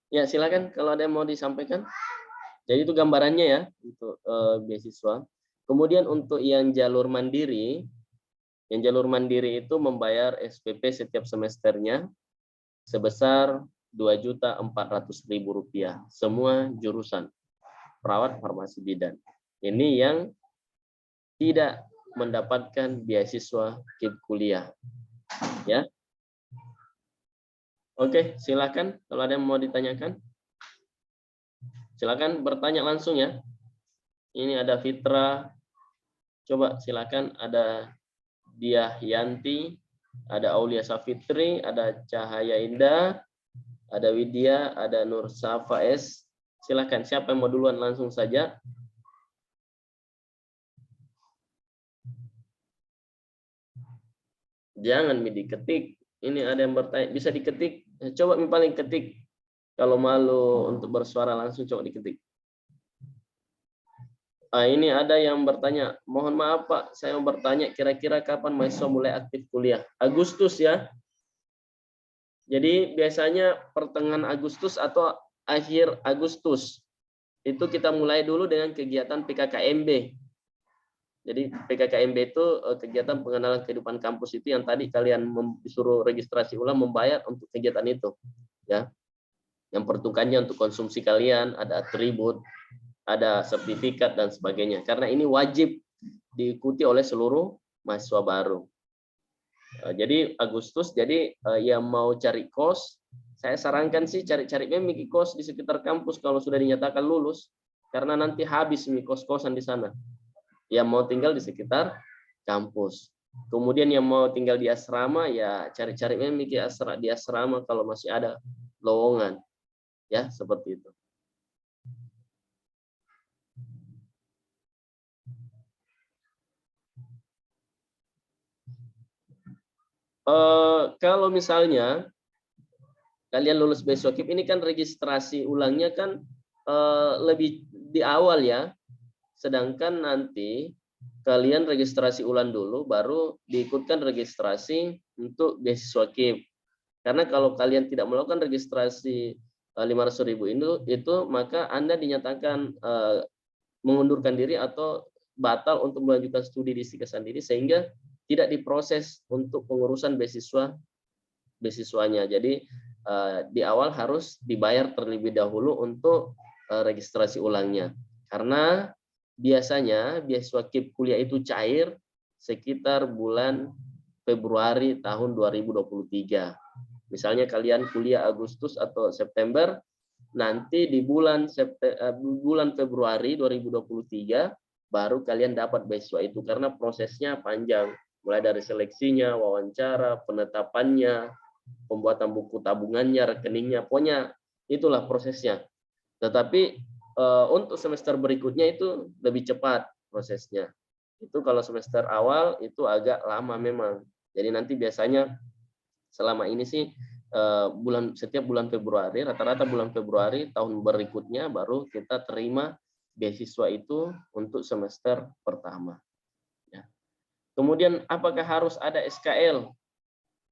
Ya, silakan kalau ada yang mau disampaikan. Jadi itu gambarannya, ya, untuk beasiswa. Kemudian untuk yang jalur mandiri itu membayar SPP setiap semesternya sebesar Rp2.400.000, semua jurusan perawat, farmasi, bidan. Ini yang tidak mendapatkan beasiswa KIP kuliah, ya. Oke, silakan kalau ada yang mau ditanyakan. Silakan bertanya langsung, ya. Ini ada Fitra. Coba silakan, ada Diah Yanti, ada Aulia Safitri, ada Cahaya Indah, ada Widya, ada Nur Safa S. Silakan, siapa yang mau duluan langsung saja. Jangan diketik. Ini ada yang bertanya, bisa diketik. Coba paling ketik. Kalau malu untuk bersuara langsung, coba diketik. Ini ada yang bertanya, mohon maaf Pak, saya mau bertanya kira-kira kapan mahasiswa mulai aktif kuliah? Agustus, ya. Jadi biasanya pertengahan Agustus atau akhir Agustus. Itu kita mulai dulu dengan kegiatan PKKMB. Jadi PKKMB itu kegiatan pengenalan kehidupan kampus, itu yang tadi kalian disuruh registrasi ulang, membayar untuk kegiatan itu, ya. Yang peruntukannya untuk konsumsi kalian, ada atribut, ada sertifikat dan sebagainya. Karena ini wajib diikuti oleh seluruh mahasiswa baru. Jadi Agustus, jadi yang mau cari kos, saya sarankan sih cari-cari memang kos di sekitar kampus kalau sudah dinyatakan lulus, karena nanti habis kos-kosan di sana. Yang mau tinggal di sekitar kampus. Kemudian yang mau tinggal di asrama, ya cari-cari memang di asrama kalau masih ada lowongan, ya, seperti itu. Kalau misalnya kalian lulus beasiswa KIP, ini kan registrasi ulangnya kan lebih di awal, ya. Sedangkan nanti kalian registrasi ulang dulu, baru diikutkan registrasi untuk beasiswa KIP. Karena kalau kalian tidak melakukan registrasi 500.000 itu maka Anda dinyatakan mengundurkan diri atau batal untuk melanjutkan studi di Sika sendiri sehingga tidak diproses untuk pengurusan beasiswanya. Jadi di awal harus dibayar terlebih dahulu untuk registrasi ulangnya. Karena biasanya beasiswa KIP kuliah itu cair sekitar bulan Februari tahun 2023. Misalnya kalian kuliah Agustus atau September, nanti di bulan Februari 2023 baru kalian dapat beasiswa itu karena prosesnya panjang, mulai dari seleksinya, wawancara, penetapannya, pembuatan buku tabungannya, rekeningnya, pokoknya itulah prosesnya. Tetapi untuk semester berikutnya itu lebih cepat prosesnya. Itu kalau semester awal itu agak lama memang. Jadi nanti biasanya selama ini sih setiap bulan Februari, rata-rata bulan Februari tahun berikutnya baru kita terima beasiswa itu untuk semester pertama. Ya. Kemudian apakah harus ada SKL?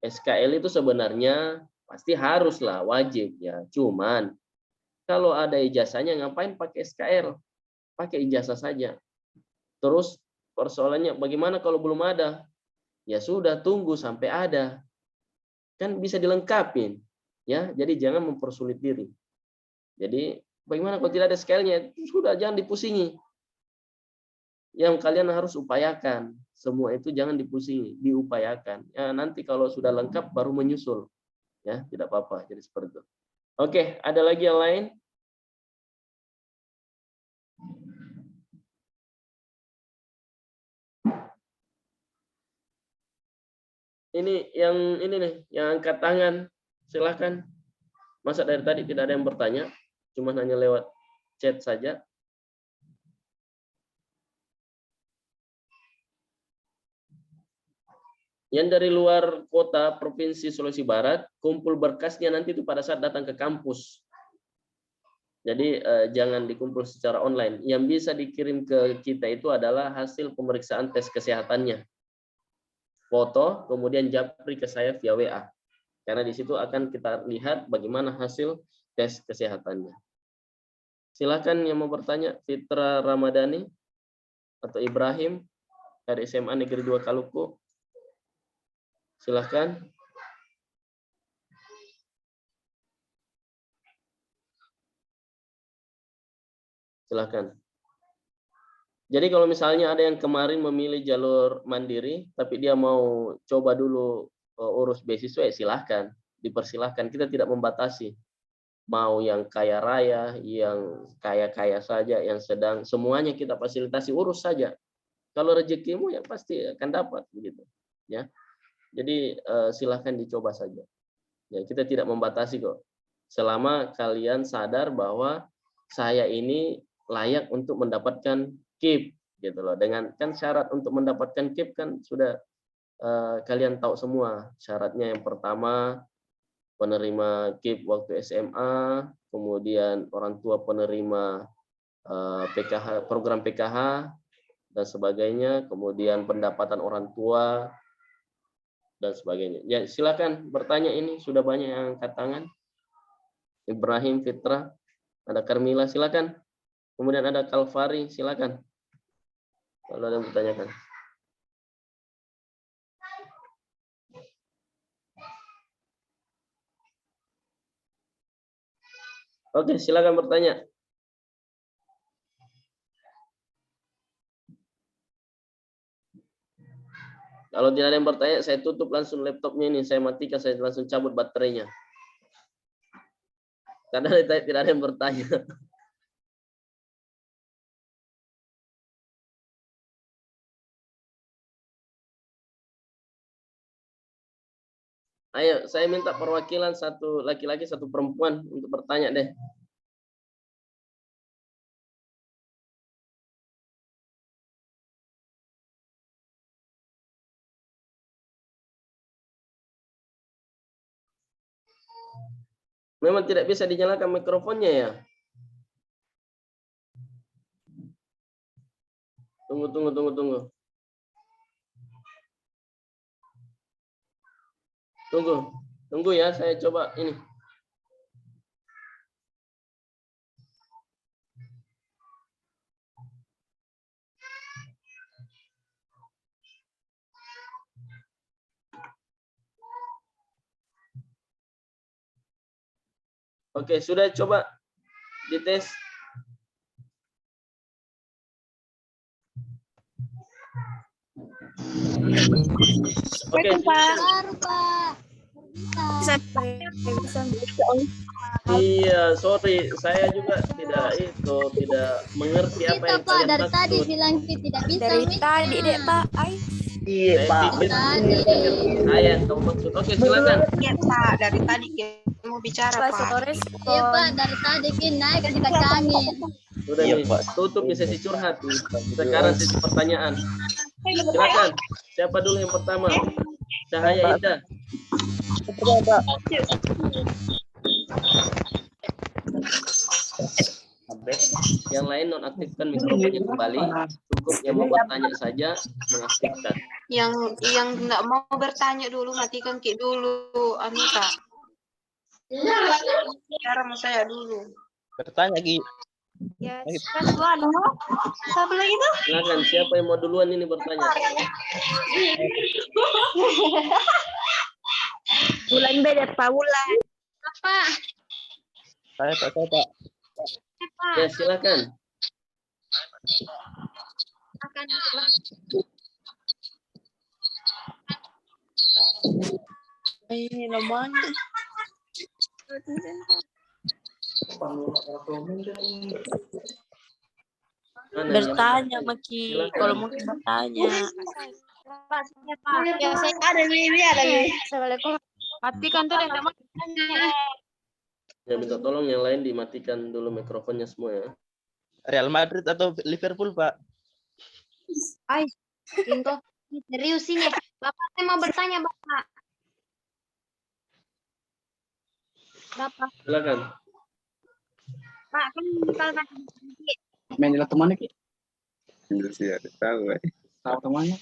SKL itu sebenarnya pasti haruslah, wajib ya. Cuman kalau ada ijazahnya ngapain pakai SKL? Pakai ijazah saja. Terus persoalannya bagaimana kalau belum ada? Ya sudah, tunggu sampai ada. Kan bisa dilengkapin. Ya, jadi jangan mempersulit diri. Jadi bagaimana kalau tidak ada SKL-nya? Sudah, jangan dipusingi. Yang kalian harus upayakan. Semua itu jangan dipusingi, diupayakan. Ya, nanti kalau sudah lengkap baru menyusul. Ya, tidak apa-apa. Jadi seperti itu. Oke, ada lagi yang lain? Ini nih, yang angkat tangan. Silahkan. Masa dari tadi tidak ada yang bertanya? Cuma hanya lewat chat saja. Yang dari luar kota Provinsi Sulawesi Barat, kumpul berkasnya nanti itu pada saat datang ke kampus. Jadi jangan dikumpul secara online. Yang bisa dikirim ke kita itu adalah hasil pemeriksaan tes kesehatannya. Foto, kemudian japri ke saya via WA. Karena di situ akan kita lihat bagaimana hasil tes kesehatannya. Silakan yang mau bertanya, Fitra Ramadhani atau Ibrahim dari SMA Negeri 2 Kaluku. Silakan. Silakan. Jadi kalau misalnya ada yang kemarin memilih jalur mandiri, tapi dia mau coba dulu urus beasiswa, ya silahkan, dipersilahkan. Kita tidak membatasi. Mau yang kaya raya, yang kaya-kaya saja, yang sedang, semuanya kita fasilitasi, urus saja. Kalau rezekimu ya pasti akan dapat, begitu. Ya. Jadi silahkan dicoba saja. Ya, kita tidak membatasi kok. Selama kalian sadar bahwa saya ini layak untuk mendapatkan KIP gitu loh. Dengan kan syarat untuk mendapatkan KIP kan sudah kalian tahu semua. Syaratnya yang pertama penerima KIP waktu SMA, kemudian orang tua penerima PKH, program PKH dan sebagainya, kemudian pendapatan orang tua dan sebagainya. Ya, silakan bertanya, ini sudah banyak yang angkat tangan. Ibrahim, Fitra, ada Carmila, silakan. Kemudian ada Kalvari, silakan. Kalau ada yang bertanyakan. Oke, silakan bertanya. Kalau tidak ada yang bertanya, saya tutup langsung laptopnya ini. Saya matikan, saya langsung cabut baterainya. Karena tidak ada yang bertanya. Ayo, saya minta perwakilan satu laki-laki, satu perempuan untuk bertanya deh. Memang tidak bisa dinyalakan mikrofonnya ya? Tunggu. Tunggu ya, saya coba ini. Oke, sudah coba dites. Oke, Baru, Pak. Bisa. iya, sorry, saya juga tidak mengerti apa Kita, yang Pak, kalian dari tadi maksud. bilang tidak bisa. Dari tadi, Dek, Pak. Iya, Pak. Saya yang kamu maksud. Oke, silakan. Iya, Pak. Dari tadi kita mau bicara, Pak, Pak. sore Iya, Pak, dari tadi kita naik kasih kacangin. Sudah Iya, nih, Pak. tutup nih sesi curhat. Sekarang sesi pertanyaan. Silakan. Siapa dulu yang pertama? Cahaya Indah. Yang lain nonaktifkan mikrofonnya kembali. Cukup yang mau bertanya saja mengaktifkan. Yang nggak mau bertanya dulu, matikan Ki dulu, anu Kak. Bicara sama saya dulu. Bertanya Ki. Ya, duluan, siapa lagi tuh? Silakan, siapa yang mau duluan ini bertanya? bulan beda, Pak. Bulan. Apa? Saya Pak. Ya, silakan. Akan Ini namanya. Mana Bertanya, yang- Maki. Silakan. Kalau mau bertanya. Pak, saya, Pak. Ya, saya ada nih. Assalamualaikum. Matikan tuh yang mau tanya. Ya, minta tolong yang lain dimatikan dulu mikrofonnya semua ya. Real Madrid atau Liverpool, Pak? Ay, Kinto, serius ini. Bapak saya mau bertanya, Bapak. Bapak, Silakan. Pak, kan kalau nanti Main di temannya Ki. Iya, tahu. Tahu temannya.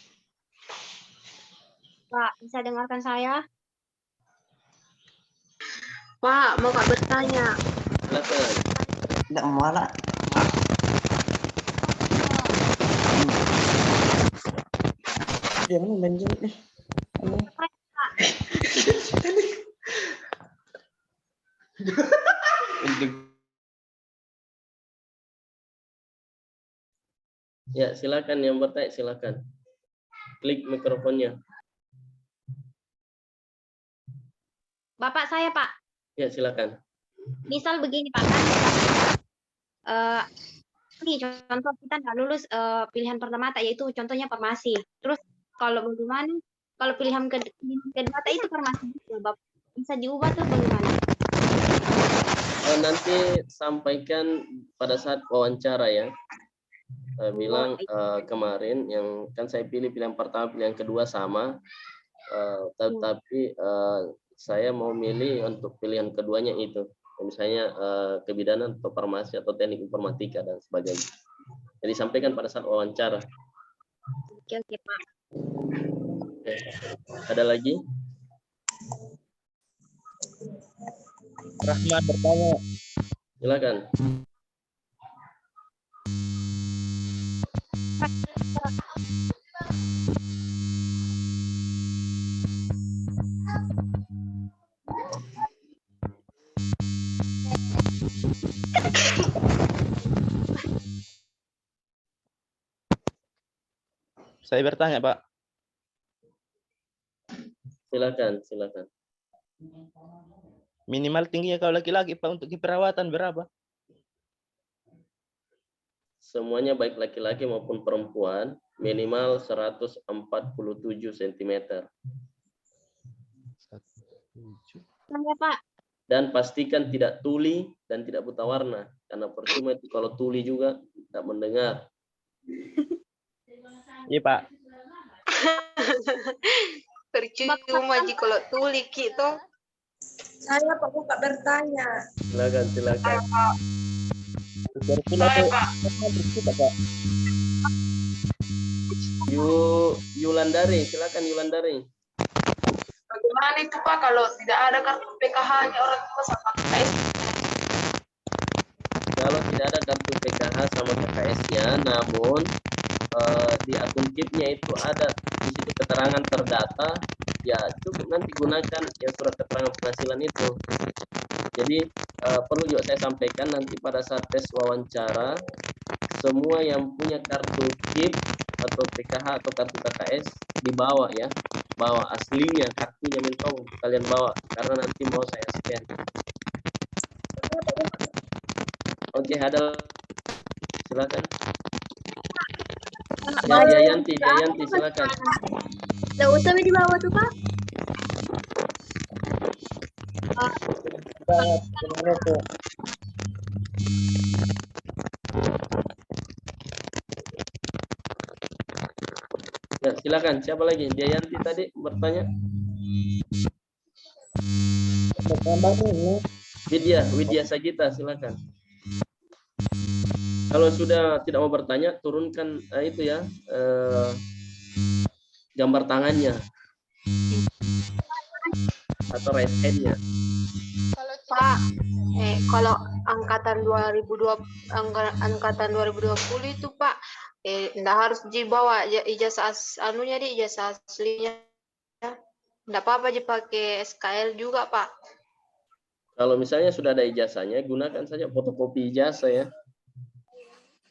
Pak, bisa dengarkan saya? Pak, mau Kak bertanya. Silakan. Tidak malah. Dia mana main game nih? Ya, silakan yang bertanya, silakan. Klik mikrofonnya. Bapak saya, Pak. Ya, silakan. Misal begini, Pak. Kan, ini contoh kita nggak lulus pilihan pertama yaitu contohnya farmasi. Terus kalau bagaimana? Kalau pilihan kedua itu farmasi juga, Bapak. Bisa diubah tuh bagaimana? Nanti sampaikan pada saat wawancara ya. Saya bilang kemarin yang kan saya pilih pilihan pertama, pilihan kedua sama, tetapi saya mau milih untuk pilihan keduanya itu, misalnya kebidanan atau farmasi atau teknik informatika dan sebagainya. Jadi sampaikan pada saat wawancara. Oke, Pak. Oke. Ada lagi? Rahmat bertanya. Silakan. Saya bertanya, Pak. Silakan. Minimal tingginya kalau laki-laki, Pak, untuk keperawatan berapa? Semuanya baik laki-laki maupun perempuan minimal 147 cm. Saya, Pak. Dan pastikan tidak tuli dan tidak buta warna, karena percuma itu kalau tuli juga tidak mendengar. Iya, Pak. Percuma jika kalau tuli gitu. Saya Pak buka bertanya. Silakan. Liverpool atau Madrid kita, Pak? Yulandari, silakan Yulandari. Bagaimana itu Pak kalau tidak ada kartu PKH-nya orang tua sama KKS? Kalau tidak ada kartu PKH sama KKS-nya, namun di akun KIP-nya itu ada di situ keterangan terdata, ya cukup nanti gunakan ya surat keterangan penghasilan itu. Jadi perlu juga saya sampaikan nanti pada saat tes wawancara, semua yang punya kartu KIP atau PKH atau kartu KKS dibawa ya, bawa aslinya kartunya mentong kalian bawa karena nanti mau saya scan. Oke, ada silakan. Ya, Jayanti silakan. Nggak usah di bawah tuh Pak. Ya, silakan. Siapa lagi? Jayanti tadi bertanya. Widya Sagita, silakan. Kalau sudah tidak mau bertanya, turunkan itu ya, gambar tangannya atau raise hand-nya. Pak, kalau angkatan 2020 itu Pak, enggak harus dibawa ijazah anunya ijazah aslinya. Enggak apa-apa dipakai SKL juga, Pak. Kalau misalnya sudah ada ijazahnya, gunakan saja fotokopi ijazah ya.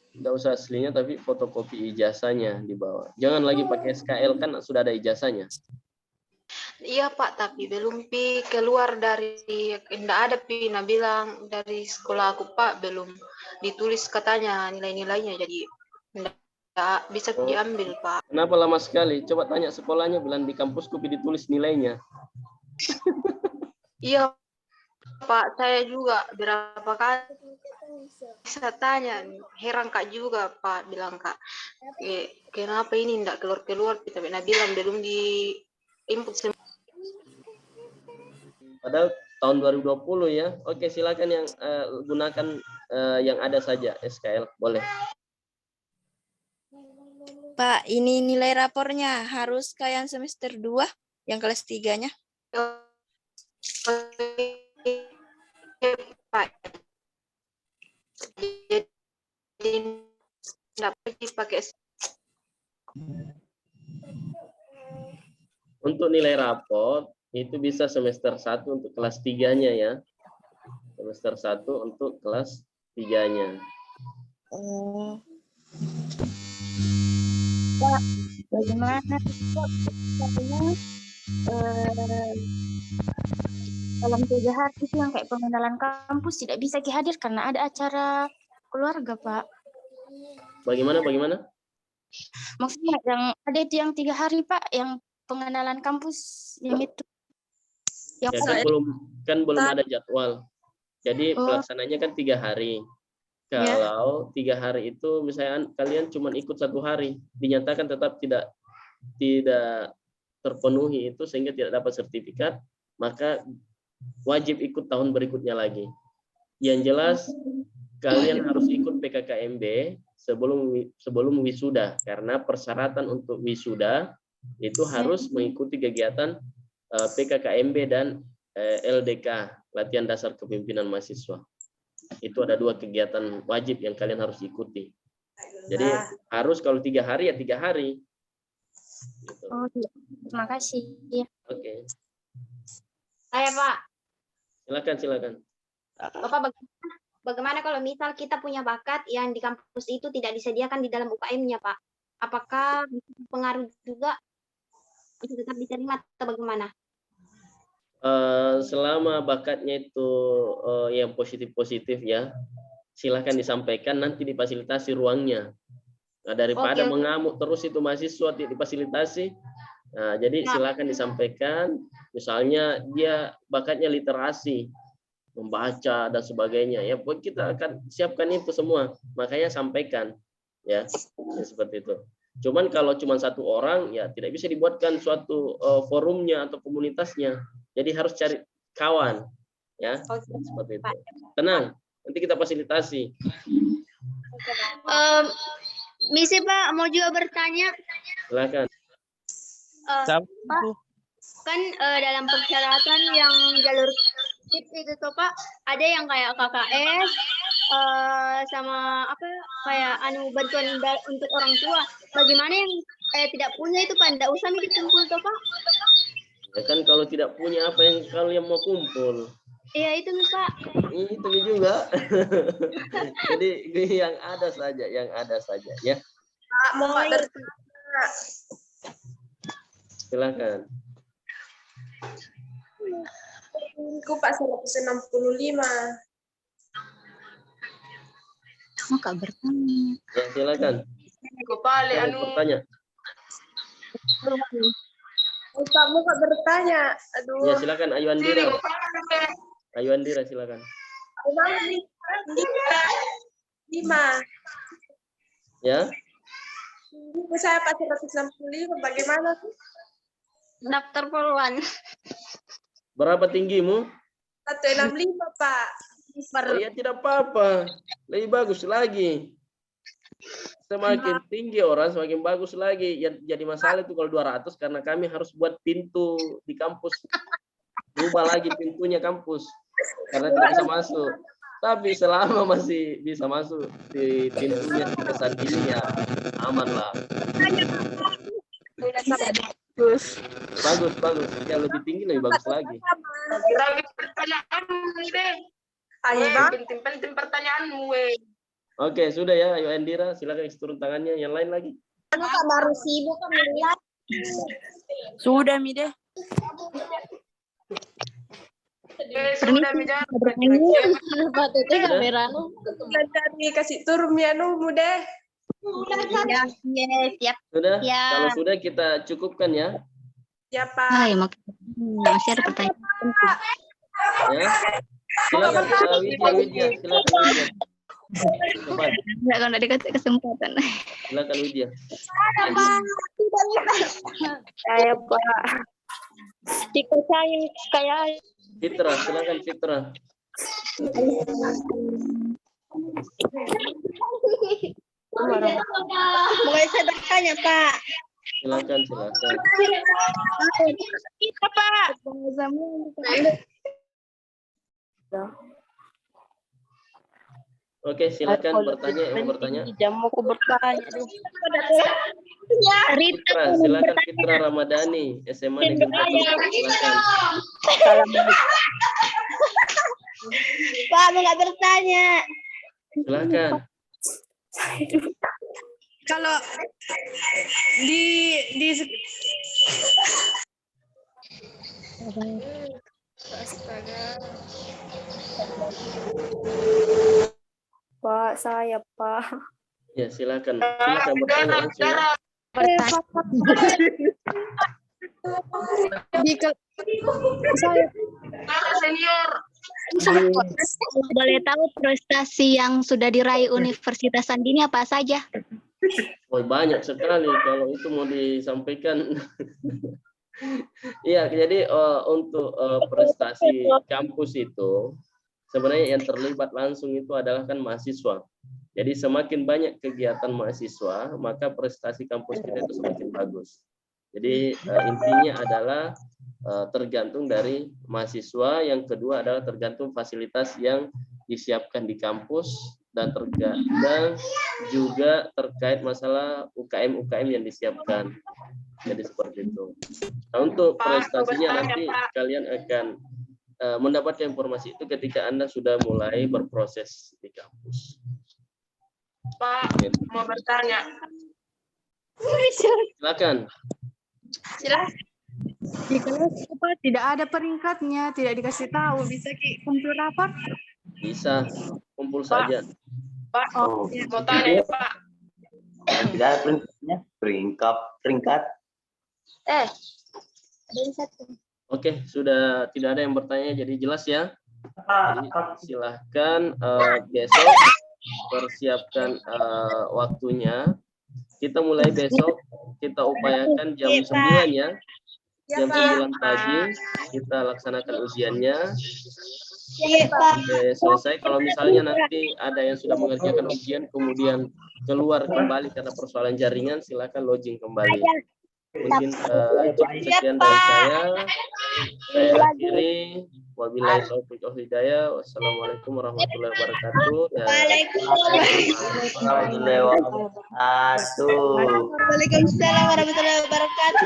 Tidak usah aslinya, tapi fotokopi ijazahnya dibawa. Jangan lagi pakai SKL, kan sudah ada ijazahnya. Iya Pak, tapi belum keluar dari, enggak ada Nah bilang dari sekolah aku Pak, belum ditulis katanya nilai-nilainya, jadi enggak bisa diambil Pak. Kenapa lama sekali? Coba tanya sekolahnya, bilang di kampusku ditulis nilainya. Iya Pak, saya juga berapa kali saya tanya, heran Kak juga Pak, bilang Kak, kenapa ini enggak keluar-keluar, kita bilang belum di input. Padahal tahun 2020 ya. Oke, silakan yang gunakan yang ada saja SKL, boleh. Pak, ini nilai rapornya harus kayak semester 2 yang kelas 3-nya. Pak, jadi nggak perlu pakai. Untuk nilai raport itu bisa semester 1 untuk kelas 3-nya ya. Semester 1 untuk kelas 3-nya. Oh. Pak, bagaimana dalam 3 hari itu yang kayak pengenalan kampus tidak bisa dihadir karena ada acara keluarga, Pak. Bagaimana? Maksudnya yang ada itu yang 3 hari, Pak, yang pengenalan kampus yang itu. Yang Ya, kan belum ada jadwal. Jadi pelaksananya kan 3 hari. Kalau 3 hari itu misalnya kalian cuma ikut 1 hari, dinyatakan tetap tidak terpenuhi itu sehingga tidak dapat sertifikat, maka wajib ikut tahun berikutnya lagi. Yang jelas kalian harus ikut PKKMB sebelum wisuda, karena persyaratan untuk wisuda itu harus mengikuti kegiatan PKKMB dan LDK, latihan dasar kepemimpinan mahasiswa. Itu ada 2 kegiatan wajib yang kalian harus ikuti. Jadi harus kalau 3 hari ya 3 hari. Gitu. Oh, terima kasih. Oke. Saya Pak. Silakan. Bapak, bagaimana kalau misal kita punya bakat yang di kampus itu tidak disediakan di dalam UKM-nya, Pak? Apakah bisa pengaruh juga bisa tetap diterima atau bagaimana? Selama bakatnya itu yang positif ya, silahkan disampaikan, nanti difasilitasi ruangnya. Nah, daripada mengamuk terus itu mahasiswa tidak difasilitasi, nah, jadi silahkan disampaikan. Misalnya dia bakatnya literasi, membaca dan sebagainya, ya kita akan siapkan itu semua, makanya sampaikan ya seperti itu. Cuman kalau cuma 1 orang ya tidak bisa dibuatkan suatu forumnya atau komunitasnya. Jadi harus cari kawan, ya seperti itu. Tenang, nanti kita fasilitasi. Misi Pak, mau juga bertanya. Silakan. Pak, kan dalam persyaratan yang jalur KIP itu tuh Pak, ada yang kayak KKS, sama kayak bantuan untuk orang tua. Bagaimana yang tidak punya itu Pak? Tidak usah dikumpul tuh Pak. Ya kan kalau tidak punya apa yang kalian mau kumpul? Iya itu Pak. Itu juga. Jadi yang ada saja ya. Pak, mau Pak bertanya. Silakan. Ku Pak 165. Mau Kak bertanya. Ya, silakan. Ku Pak, Yang anu. bertanya. Pak, mau Kak bertanya. Aduh. Ya, silakan Ayu Andira. Ayu Andira, silakan. 5. Ya. Saya Pak 165, bagaimana? Daftar poluan. Berapa tinggimu? 165, Pak. Oh, ya tidak apa-apa. Lebih bagus lagi. Semakin tinggi orang, semakin bagus lagi. Jadi masalah itu kalau 200 karena kami harus buat pintu di kampus. Rubah lagi pintunya kampus. Karena tidak bisa masuk. Tapi selama masih bisa masuk di pintunya di kesan ini ya aman lah. Bagus. Yang lebih tinggi lebih bagus lagi. Lagi pertanyaanmu deh. Penting pertanyaanmu, weh. Oke, sudah ya, Ayu Andira, silakan isi turun tangannya. Yang lain lagi. Kak baru sibuk kan lihat. Sudah, Mide. Sudah bicara. Patutnya kameramu. Dari kasih turun ya deh. Ya, siap. Sudah? Ya. Kalau sudah kita cukupkan ya. Ya, Pak. Hai, masih ada pertanyaan. Ya. Silakan Widya, silakan Widya. Cepat. Enggak, kalau nggak dikasih kesempatan. Silakan Widya. Saya, Pak. Dikusain kayak Fitra, silakan Fitra. boleh saya bertanya, Pak. Silakan. Pak. Oke, silakan bertanya yang mau bertanya. Jamu aku bertanya. Fitra, silakan Fitra Ramadhani, SMA Negeri 4. Silakan. Pak, mau nggak bertanya. Silakan. Kalau di Pak, saya, Pak. Ya, silakan bertanya langsung. senior. Boleh tahu prestasi yang sudah diraih Universitas Andini apa saja? Oh, banyak sekali kalau itu mau disampaikan. Iya, jadi untuk prestasi kampus itu sebenarnya yang terlibat langsung itu adalah kan mahasiswa. Jadi semakin banyak kegiatan mahasiswa, maka prestasi kampus kita itu semakin bagus. Jadi intinya adalah tergantung dari mahasiswa, yang kedua adalah tergantung fasilitas yang disiapkan di kampus, dan juga terkait masalah UKM yang disiapkan. Jadi seperti itu. Nah, untuk prestasinya nanti kalian akan mendapatkan informasi itu ketika Anda sudah mulai berproses di kampus. Pak, mau bertanya. Silakan. Jika Pak tidak ada peringkatnya, tidak dikasih tahu, bisa kumpul rapor? Bisa, kumpul saja. Pak, mau tanya, Pak. Tidak ada peringkatnya, peringkat. Oke, sudah tidak ada yang bertanya, jadi jelas ya. Jadi, silahkan besok persiapkan waktunya. Kita mulai besok, kita upayakan jam 9 ya. Jam 9 pagi kita laksanakan ujiannya. Sampai selesai. Kalau misalnya nanti ada yang sudah mengerjakan ujian kemudian keluar kembali karena persoalan jaringan, silakan login kembali. Mungkin cukup sekian dari saya akhiri. Wabillahi taufiq wal hidayah. Wassalamualaikum warahmatullahi wabarakatuh. Waalaikumsalam warahmatullahi wabarakatuh. Waalaikumsalam warahmatullahi wabarakatuh.